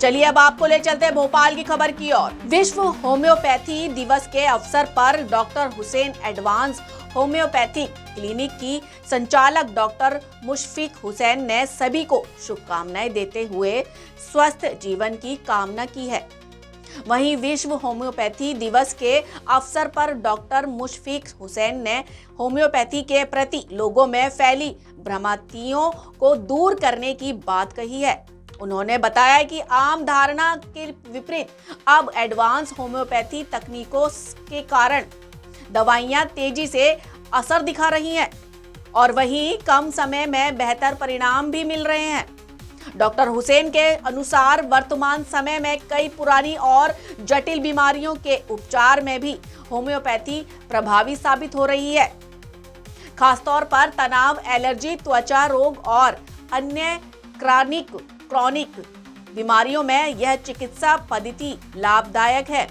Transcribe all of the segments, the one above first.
चलिए अब आपको ले चलते हैं भोपाल की खबर की ओर। विश्व होम्योपैथी दिवस के अवसर पर doctor Hussain advance homeopathic clinic की संचालक डॉक्टर मुशफिक हुसैन ने सभी को शुभकामनाएं देते हुए स्वस्थ जीवन की कामना की है। वहीं विश्व होम्योपैथी दिवस के अवसर पर डॉक्टर मुशफिक हुसैन ने होम्योपैथी के प्रति लोगों में फैली भ्रांतियों को दूर करने की बात कही है। उन्होंने बताया कि आम धारणा के विपरीत अब एडवांस होम्योपैथी तकनीकों के कारण दवाइयां तेजी से असर दिखा रही हैं और वहीं कम समय में बेहतर परिणाम भी मिल रहे हैं। डॉक्टर हुसैन के अनुसार वर्तमान समय में कई पुरानी और जटिल बीमारियों के उपचार में भी होम्योपैथी प्रभावी साबित हो रही है। खासतौर पर तनाव, एलर्जी, त्वचा रोग और अन्य क्रॉनिक बीमारियों में यह चिकित्सा पद्धति लाभदायक है।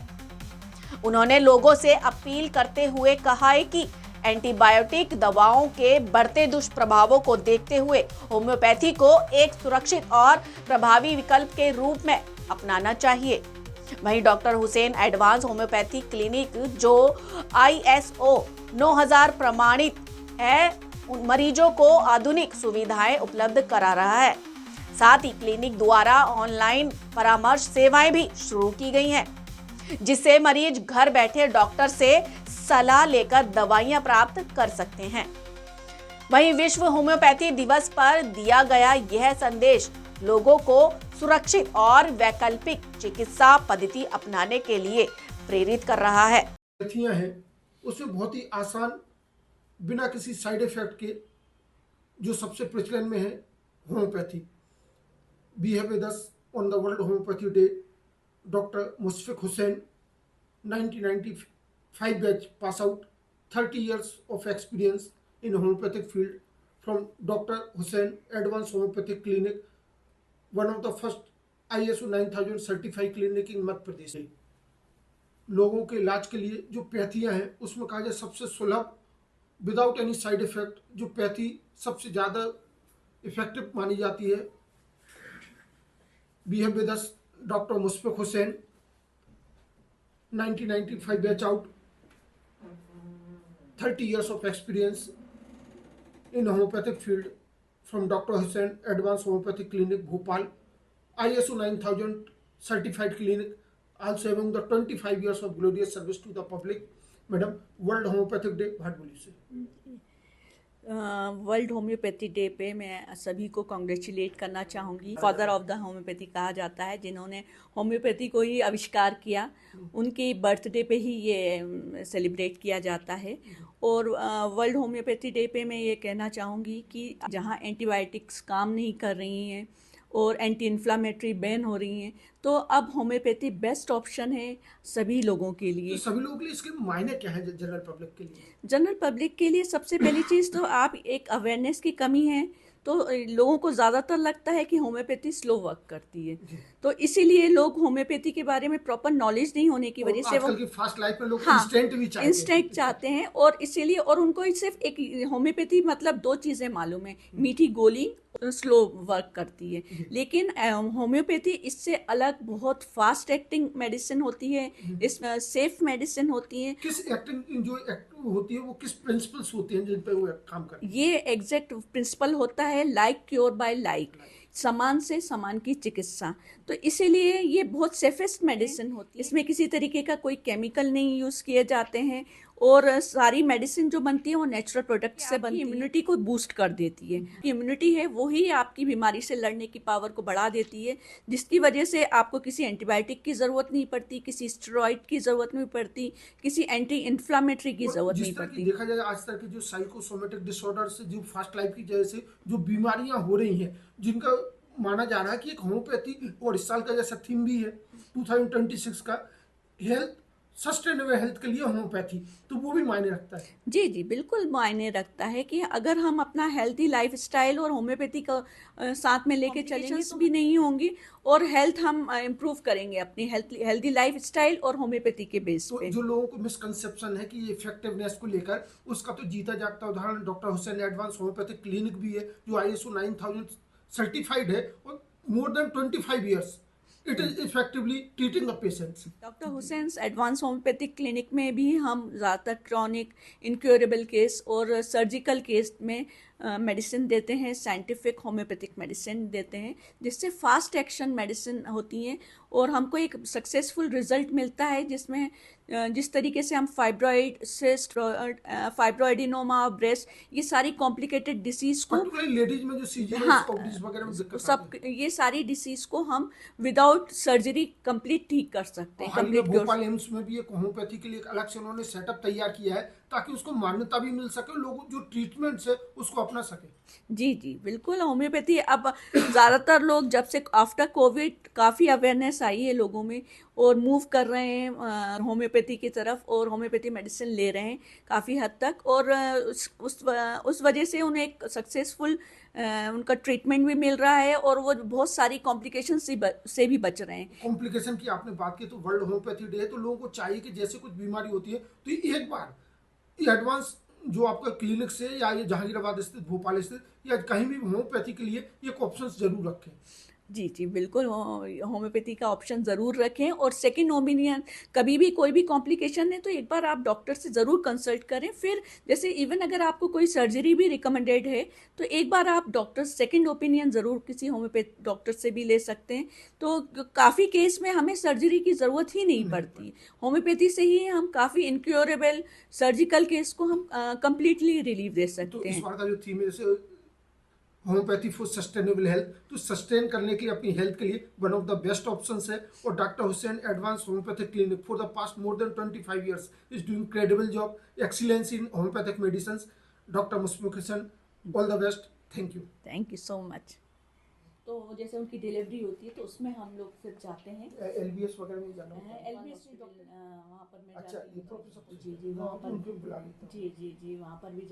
उन्होंने लोगों से अपील करते हुए कहा है कि एंटीबायोटिक दवाओं के बढ़ते दुष्प्रभावों को देखते हुए होम्योपैथी को एक सुरक्षित और प्रभावी विकल्प के रूप में अपनाना चाहिए। वहीं doctor Hussain advance homeopathy clinic, जो ISO 9000 प्रमाणित है, उन मरीजों को आधुनिक सुविधाएं उपलब्ध करा रहा है। साथ ही क्लिनिक द्वारा ऑनलाइन परामर्श सेवाएं भी शुरू की गई हैं, जिससे मरीज घर बैठे डॉक्टर से सलाह लेकर दवाइयां प्राप्त कर सकते हैं। वहीं विश्व होम्योपैथी दिवस पर दिया गया यह संदेश लोगों को सुरक्षित और वैकल्पिक चिकित्सा पद्धति अपनाने के लिए प्रेरित कर रहा है। हैं उसमें बहुत ही आसान, बिना किसी साइड इफेक्ट के, जो सबसे प्रचलन में है, homeopathy. We have with us on the World Homeopathy Day Dr. Mushfiq Hussain, 1995 batch pass out, 30 years of experience in homeopathic field from Dr. Hussain Advanced Homeopathic Clinic, one of the first ISO 9000 certified clinic in Madhya Pradesh. लोगों के इलाज के लिए जो पैथियाँ हैं उसमें कहा जाए सबसे सुलभ, विदाउट एनी साइड इफेक्ट, जो पैथी सबसे ज़्यादा इफेक्टिव मानी जाती है। We have with us Dr. Mushfiq Hussain, 1995 batch out, 30 years of experience in homeopathic field from Dr. Hussain Advanced Homeopathic Clinic, Bhopal, ISO 9000 certified clinic, also having the 25 years of glorious service to the public. Madam, World Homeopathic Day, बात बोलिए से। World homeopathy day पे मैं सभी को congratulate करना चाहूँगी। Father of the homeopathy कहा जाता है, जिन्होंने होम्योपैथी को ही आविष्कार किया, उनके बर्थडे पे ही ये सेलिब्रेट किया जाता है। और वर्ल्ड होम्योपैथी डे पे मैं ये कहना चाहूँगी कि जहाँ एंटीबायोटिक्स काम नहीं कर रही हैं और एंटी इन्फ्लामेटरी बैन हो रही हैं, तो अब होम्योपैथी बेस्ट ऑप्शन है सभी लोगों के लिए। तो सभी लोगों के लिए इसके मायने क्या है जनरल पब्लिक के लिए? जनरल पब्लिक के लिए सबसे पहली चीज़ तो आप एक अवेयरनेस की कमी है, तो लोगों को ज़्यादातर लगता है कि होम्योपैथी स्लो वर्क करती है, तो इसीलिए लोग होम्योपैथी के बारे में प्रॉपर नॉलेज नहीं होने की वजह से वो फास्ट लाइफ में लोग इंस्टेंट भी चाहते हैं, इंस्टेंट चाहते हैं, और इसीलिए और उनको सिर्फ एक होम्योपैथी मतलब दो चीज़ें मालूम है, मीठी गोली स्लो वर्क करती है। लेकिन होम्योपैथी इससे अलग बहुत फास्ट एक्टिंग मेडिसिन होती है, इसमें सेफ मेडिसिन होती है। किस एक्टिंग जो एक्टिव होती है वो किस प्रिंसिपल्स होते हैं जिन पे वो काम करती है? ये एग्जैक्ट प्रिंसिपल होता है लाइक क्योर बाय लाइक, समान से समान की चिकित्सा। तो इसीलिए ये बहुत सेफेस्ट मेडिसिन होती है। इसमें किसी तरीके का कोई केमिकल नहीं यूज़ किए जाते हैं, और सारी मेडिसिन जो बनती है वो नेचुरल प्रोडक्ट से बनती है। इम्यूनिटी को बूस्ट कर देती है। इम्यूनिटी है वही आपकी बीमारी से लड़ने की पावर को बढ़ा देती है, जिसकी वजह से आपको किसी एंटीबायोटिक की ज़रूरत नहीं पड़ती, किसी स्टेरॉइड की ज़रूरत नहीं पड़ती, किसी एंटी इन्फ्लामेटरी की ज़रूरत नहीं पड़ती। देखा जाए आज तक के जो साइकोसोमेटिक डिसऑर्डर से, जो फास्ट लाइफ की वजह से जो बीमारियां हो रही हैं, जिनका माना जा रहा है कि एक होम्योपैथी, और इस साल का जैसा थीम भी है 2026 का, हेल्थ सस्टेनेबल हेल्थ के लिए होम्योपैथी, तो वो भी मायने रखता है। जी जी बिल्कुल मायने रखता है कि अगर हम अपना हेल्दी लाइफस्टाइल और होम्योपैथी का साथ में लेके चलेंगे तो भी नहीं होंगी, और हेल्थ हम इम्प्रूव करेंगे अपनी हेल्दी लाइफस्टाइल और होम्योपैथी के बेस पे। जो लोगों को मिसकंसेप्शन है कि ये इफेक्टिवनेस को लेकर, उसका तो जीता जागता उदाहरण doctor Hussain advance homeopathic clinic भी है, जो ISO 9000 सर्टिफाइड है, और more than 25 years it is effectively treating the patients. Doctor Hussain advance homeopathic clinic में भी हम ज़्यादातर क्रॉनिक इनक्योरेबल केस और सर्जिकल केस में मेडिसिन देते हैं, साइंटिफिक होम्योपैथिक मेडिसिन देते हैं, जिससे फास्ट एक्शन मेडिसिन होती हैं और हमको एक सक्सेसफुल रिजल्ट मिलता है, जिसमें जिस तरीके से हम फाइब्रॉइड, सिस्ट, फाइब्रॉइडिनोमा, ब्रेस्ट, ये सारी कॉम्प्लिकेटेड डिसीज़ को Particularly लेडीज में जो सीजर हाँ, ओवरीज वगैरह में दिक्कत सब ये सारी डिसीज को हम विदाउट सर्जरी कंप्लीट ठीक कर सकते हैं, हाल ही में कंप्लीट भोपाल एम्स में भी एक होम्योपैथी के लिए एक अलग से उन्होंने सेटअप तैयार किया है ताकि उसको मान्यता भी मिल सके, लोग जो ट्रीटमेंट है उसको अपना सके। जी जी बिल्कुल। होम्योपैथी अब ज़्यादातर लोग जब से आफ्टर कोविड काफ़ी अवेयरनेस आई है लोगों में और मूव कर रहे हैं होम्योपैथी की तरफ और होम्योपैथी मेडिसिन ले रहे हैं काफ़ी हद तक, और उस वजह से उन्हें एक सक्सेसफुल उनका ट्रीटमेंट भी मिल रहा है और वो बहुत सारी कॉम्प्लिकेशन से भी बच रहे हैं। कॉम्प्लिकेशन की आपने बात की तो वर्ल्ड होम्योपैथी डे है, तो लोगों को चाहिए कि जैसे कुछ बीमारी होती है तो ये एक बार ये एडवांस जो आपका क्लिनिक से या ये जहांगीराबाद स्थित, भोपाल स्थित या कहीं भी होम्योपैथी के लिए एक ऑप्शन जरूर रखें। जी जी बिल्कुल, होम्योपैथी का ऑप्शन ज़रूर रखें और सेकंड ओपिनियन कभी भी कोई भी कॉम्प्लिकेशन है तो एक बार आप डॉक्टर से ज़रूर कंसल्ट करें। फिर जैसे इवन अगर आपको कोई सर्जरी भी रिकमेंडेड है तो एक बार आप डॉक्टर सेकंड ओपिनियन ज़रूर किसी होम्योपैथ डॉक्टर से भी ले सकते हैं। तो काफ़ी केस में हमें सर्जरी की ज़रूरत ही नहीं पड़ती, होम्योपैथी से ही हम काफ़ी इनक्योरेबल सर्जिकल केस को हम कंप्लीटली रिलीव दे तो सकते इस हैं। बार का जो थीम है जैसे होम्योपैथी फॉर सस्टेनेबल हेल्थ, तो सस्टेन करने के लिए अपनी हेल्थ के लिए one of the best options है, और doctor Hussain advance homeopathic clinic for the past more than 25 years is doing credible job, excellence in homeopathic medicine. Doctor Mushfiq Hussain, all the best, thank you so much. तो जैसे उनकी delivery होती है तो उसमें हम लोग फिर जाते हैं एलबीएस वगैरह में जाना होता है। एलबीएस वहाँ पर मैं अच्छा, जाती ये हूँ। प्रोफेसर जी जी वहाँ पर उनको बुला लेता हूँ। जी वहाँ पर भी